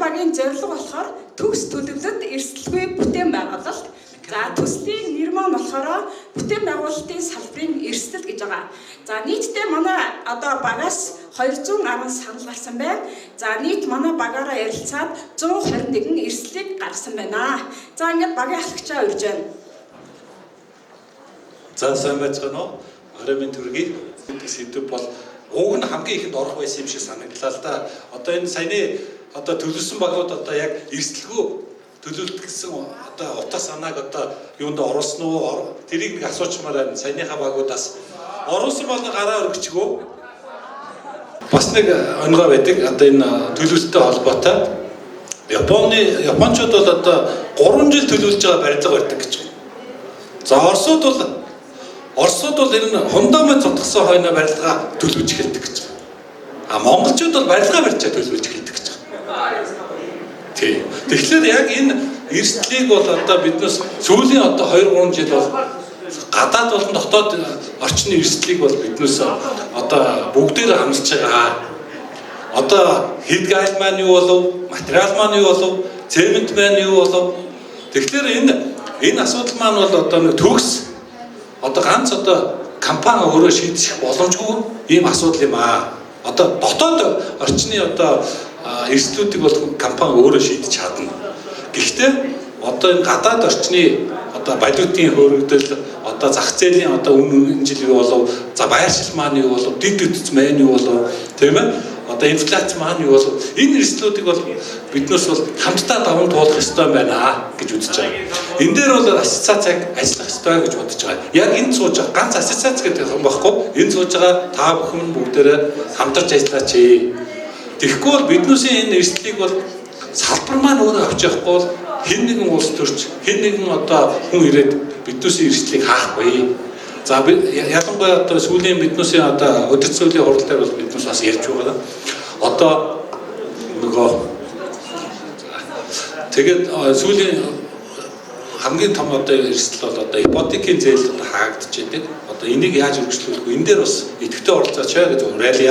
багийн зорилго болохоор төгс төлөвлөлт эрсдэлгүй бүтээн байгуулалт. За төслийн нэр маань болохоор бүтээн байгуулалтын салбарын эрсдэл гэж байгаа. За нийтдээ манай одоо багаас 210 санал гарсан байна. За нийт манай багаараа ярилцаад 121 эрсдлийг гаргасан байна. За ингээд багийн ахлагчаа урьж байна. За сайн байцгаана уу? Оройн төргий сэдв бол уг нь хамгийн ихэнд орох байсан юм шиг санагдлаа л да. Одоо энэ саяны одоо төлөвлөсөн багууд одоо яг эрсдэлгүй төлөвлөлт гэсэн одоо утга санааг одоо юунд оруулсан уу? Тэрийг нэг асуучмаар байна. Саяныхаа багуудаас оруулсан бол гараа өргөчгөө. Бас нэг өнгөө байдаг. Одоо энэ төлөвлөлттэй холбоотой Япончууд бол одоо 3 жил төлөвлөж байгаа барилга барьдаг гэж байна. За Оросууд бол энэ фундамент цотгосон хойно барилгаа төлөвлөж эхэлдэг гэж байна. А монголчууд бол барилгаа барьчаа төлөвлөж эхэлдэг гэж байна. Тийм. Тэгэхээр яг энэ эрсдлийг бол одоо биднээс сүүлийн одоо 2-3 жил бол гадаад болон дотоод орчны эрсдлийг бол биднээс одоо бүгдээр хамсаж байгаа. Одоо хэд гайл маань юу болов, материал маань юу болов, цемент маань юу болов. Тэгэхээр энэ асуудал маань бол одоо нэг төгс одоо ганц одоо компани өөрөө шийдэх боломжгүй ийм асуудал юм аа. Одоо дотоод орчны одоо эрсдлүүдийг бол компани өөрөө шийдэж чадна. Гэхдээ одоо энэ гадаад орчны одоо валютын хөрөгдөл, одоо зах зээлийн одоо үнэ жил юу болов, за байршил маань юу болов, дэд үтц маань юу болов, тийм ээ? Одоо инфляц маань юу болов, энэ эрсдлүүдийг бол биднээс бол хамтдаа даван туулах ёстой байна гэж үзэж байгаа. Энэ дээр бол ассоциацийг ажиллах ёстой гэж бодож байгаа. Яг энэ сууж байгаа ганц ассоциац гэдэг юм баггүй. Энэ сууж байгаа та бүхэн бүгдээрээ хамтарч ажиллаач. Тэгэхгүй бол биднээс энэ эрсдлийг бол салбар маань өөрөө авч явахгүй бол хэн нэгэн улс төрч, хэн нэгэн одоо хүн ирээд биднээс эрсдлийг хаахгүй. За ялангуяа одоо сүүлийн биднээс одоо өдөрцөөлийн хурал дээр бол биднээс бас ярьж байгаа. Одоо нөгөө тэгээд сүүлийн хамгийн том одоо эрсдэл бол одоо ипотекийн зээл одоо хаагдчихэдэг. Одоо энийг яаж өргөжлүүлэх вэ? Энэ дээр бас идэвхтэй оролцооч гэж уриалъя.